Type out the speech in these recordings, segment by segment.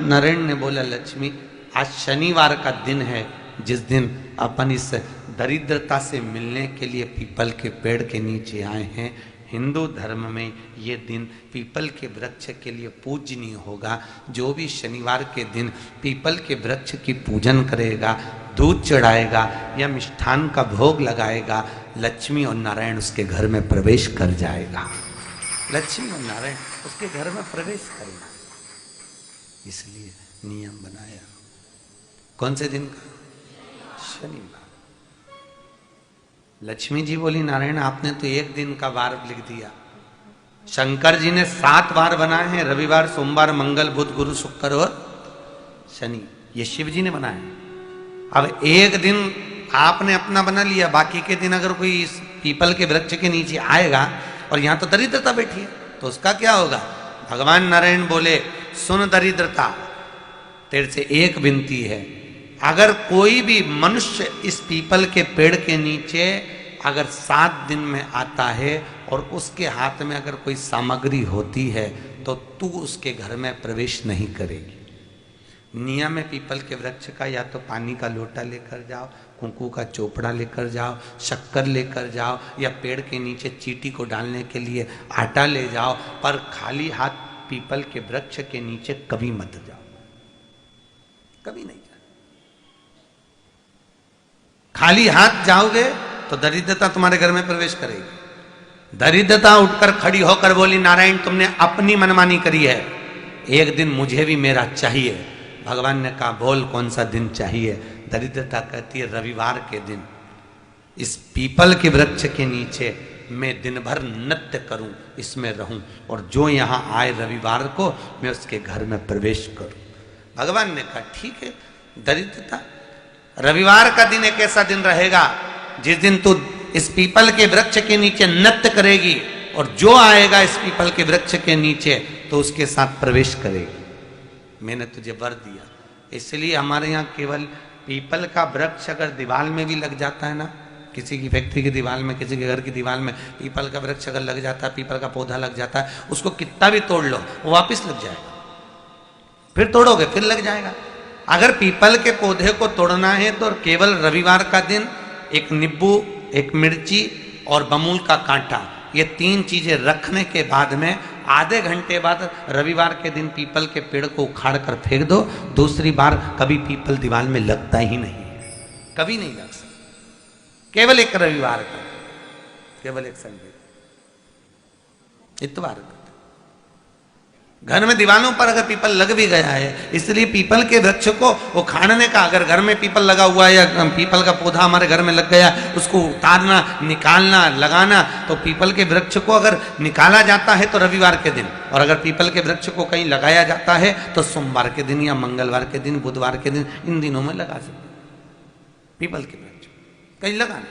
नारायण ने बोला, लक्ष्मी आज शनिवार का दिन है, जिस दिन अपन इस दरिद्रता से मिलने के लिए पीपल के पेड़ के नीचे आए हैं। हिंदू धर्म में ये दिन पीपल के वृक्ष के लिए पूजनीय होगा। जो भी शनिवार के दिन पीपल के वृक्ष की पूजन करेगा, दूध चढ़ाएगा या मिष्ठान का भोग लगाएगा, लक्ष्मी और नारायण उसके घर में प्रवेश कर जाएगा। लक्ष्मी और नारायण उसके घर में प्रवेश करेगा। इसलिए नियम बनाया। कौन से दिन का? शनिवार। लक्ष्मी जी बोली, नारायण आपने तो एक दिन का वार लिख दिया। शंकर जी ने 7 वार बनाए हैं, रविवार, सोमवार, मंगल, बुध, गुरु, शुक्र और शनि। ये शिव जी ने बनाया। अब एक दिन आपने अपना बना लिया, बाकी के दिन अगर कोई इस पीपल के वृक्ष के नीचे आएगा और यहां तो दरिद्रता बैठी है, तो उसका क्या होगा? भगवान नारायण बोले, सुन दरिद्रता, तेरे से एक विनती है, अगर कोई भी मनुष्य इस पीपल के पेड़ के नीचे अगर 7 दिन में आता है और उसके हाथ में अगर कोई सामग्री होती है तो तू उसके घर में प्रवेश नहीं करेगी। नियम है पीपल के वृक्ष का, या तो पानी का लोटा लेकर जाओ, कुंकू का चोपड़ा लेकर जाओ, शक्कर लेकर जाओ, या पेड़ के नीचे चींटी को डालने के लिए आटा ले जाओ, पर खाली हाथ पीपल के वृक्ष के नीचे कभी मत जाओ, कभी नहीं जाओ। खाली हाथ जाओगे तो दरिद्रता तुम्हारे घर में प्रवेश करेगी। दरिद्रता उठकर खड़ी होकर बोली, नारायण तुमने अपनी मनमानी करी है, एक दिन मुझे भी मेरा चाहिए। भगवान ने कहा, बोल कौन सा दिन चाहिए? दरिद्रता कहती है, रविवार के दिन इस पीपल के वृक्ष के नीचे मैं दिन भर नृत्य करूं, इसमें रहूं, और जो यहां आए रविवार को मैं उसके घर में प्रवेश करूं। भगवान ने कहा, ठीक है। दरिद्रता, रविवार का दिन एक ऐसा दिन रहेगा जिस दिन तू इस पीपल के वृक्ष के नीचे नृत्य करेगी, और जो आएगा इस पीपल के वृक्ष के नीचे तो उसके साथ प्रवेश करेगी। मैंने तुझे वर दिया। इसलिए हमारे यहाँ केवल पीपल का वृक्ष अगर दीवार में भी लग जाता है ना, किसी की फैक्ट्री की दीवार में, किसी के घर की दीवार में पीपल का वृक्ष अगर लग जाता है, पीपल का पौधा लग जाता है, उसको कितना भी तोड़ लो वो वापिस लग जाएगा। फिर तोड़ोगे फिर लग जाएगा। अगर पीपल के पौधे को तोड़ना है तो केवल रविवार का दिन एक नींबू, एक मिर्ची और बमूल का कांटा, ये 3 चीजें रखने के बाद में आधे घंटे बाद रविवार के दिन पीपल के पेड़ को उखाड़ कर फेंक दो। दूसरी बार कभी पीपल दीवार में लगता ही नहीं, कभी नहीं लग सकता। केवल एक रविवार का, केवल एक संडे, इतवार का। घर में दीवानों पर अगर पीपल लग भी गया है, इसलिए पीपल के वृक्ष को उखाड़ने का, अगर घर में पीपल लगा हुआ है या पीपल का पौधा हमारे घर में लग गया, उसको उतारना, निकालना, लगाना, तो पीपल के वृक्ष को अगर निकाला जाता है तो रविवार के दिन, और अगर पीपल के वृक्ष को कहीं लगाया जाता है तो सोमवार के दिन या मंगलवार के दिन, बुधवार के दिन, इन दिनों में लगा सकते पीपल के वृक्ष कहीं लगाना।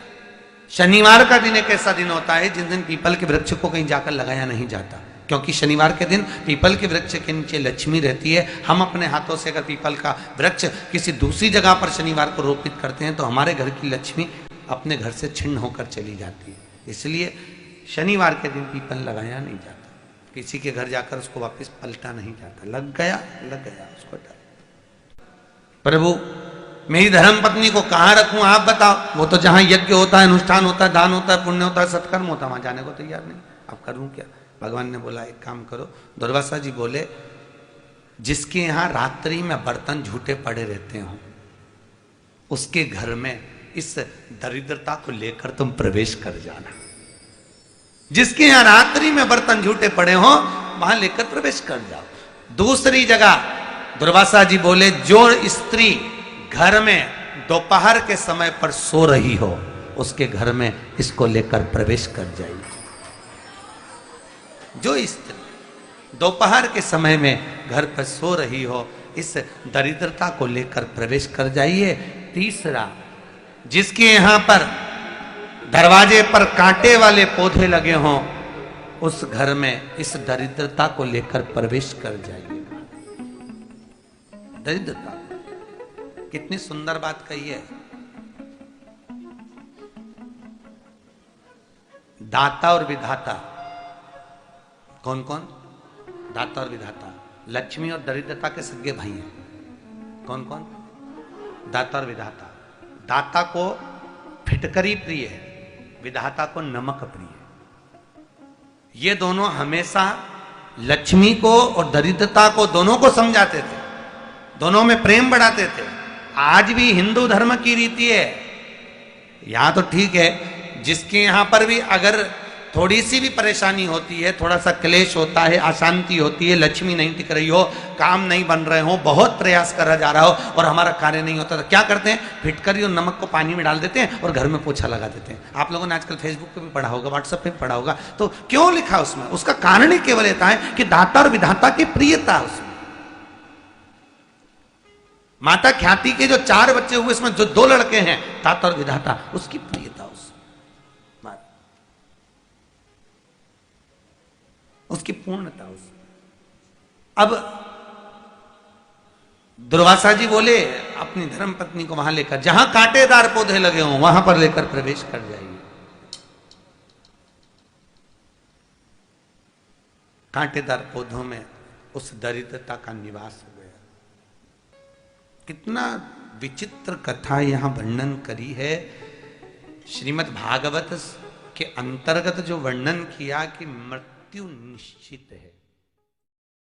शनिवार का दिन एक ऐसा दिन होता है जिस दिन पीपल के वृक्ष को कहीं जाकर लगाया नहीं जाता, क्योंकि शनिवार के दिन पीपल के वृक्ष के नीचे लक्ष्मी रहती है। हम अपने हाथों से अगर पीपल का वृक्ष किसी दूसरी जगह पर शनिवार को रोपित करते हैं तो हमारे घर की लक्ष्मी अपने घर से छिन्न होकर चली जाती है। इसलिए शनिवार के दिन पीपल लगाया नहीं जाता, किसी के घर जाकर उसको वापस पलटा नहीं जाता। लग गया उसको डाल। प्रभु मेरी धर्म पत्नी को कहाँ रखूं आप बताओ? वो तो जहां यज्ञ होता है, अनुष्ठान होता है, दान होता है, पुण्य होता है, सत्कर्म होता है, वहां जाने को तैयार नहीं। अब करूं क्या? भगवान ने बोला, एक काम करो। दुर्वासा जी बोले, जिसके यहां रात्रि में बर्तन झूठे पड़े रहते हो उसके घर में इस दरिद्रता को लेकर तुम प्रवेश कर जाना। जिसके यहां रात्रि में बर्तन झूठे पड़े हो वहां लेकर प्रवेश कर जाओ। दूसरी जगह दुर्वासा जी बोले, जो स्त्री घर में दोपहर के समय पर सो रही हो उसके घर में इसको लेकर प्रवेश कर जाइए। जो स्त्री दोपहर के समय में घर पर सो रही हो इस दरिद्रता को लेकर प्रवेश कर जाइए। तीसरा, जिसके यहां पर दरवाजे पर कांटे वाले पौधे लगे हों उस घर में इस दरिद्रता को लेकर प्रवेश कर जाइए। दरिद्रता, कितनी सुंदर बात कही है। दाता और विधाता, कौन कौन? दाता और विधाता। लक्ष्मी और दरिद्रता के सगे भाई हैं। कौन कौन? दाता और विधाता। दाता को फिटकरी प्रिय है, विधाता को नमक प्रिय है। ये दोनों हमेशा लक्ष्मी को और दरिद्रता को दोनों को समझाते थे, दोनों में प्रेम बढ़ाते थे। आज भी हिंदू धर्म की रीति है, यहां तो ठीक है, जिसके यहां पर भी अगर थोड़ी सी भी परेशानी होती है, थोड़ा सा क्लेश होता है, अशांति होती है, लक्ष्मी नहीं टिक रही हो, काम नहीं बन रहे हो, बहुत प्रयास करा जा रहा हो और हमारा कार्य नहीं होता, तो क्या करते हैं? फिटकरी और नमक को पानी में डाल देते हैं और घर में पोछा लगा देते हैं। आप लोगों ने आजकल फेसबुक पे भी पढ़ा होगा, व्हाट्सएप पे भी पढ़ा होगा। तो क्यों लिखा उसमें? उसका कारण ही केवल ये है कि दाता और विधाता की प्रियता उसमें। माता ख्याति के जो 4 बच्चे हुए, इसमें जो 2 लड़के हैं, दाता और विधाता, उसकी प्रियता उसकी पूर्णता उसमें। अब दुर्वासा जी बोले अपनी धर्म पत्नी को वहां लेकर, जहां कांटेदार पौधे लगे हों वहां पर लेकर प्रवेश कर जाइए। कांटेदार पौधों में उस दरिद्रता का निवास हो गया। कितना विचित्र कथा यहां वर्णन करी है। श्रीमद् भागवत के अंतर्गत जो वर्णन किया कि मृत्यु निश्चित है,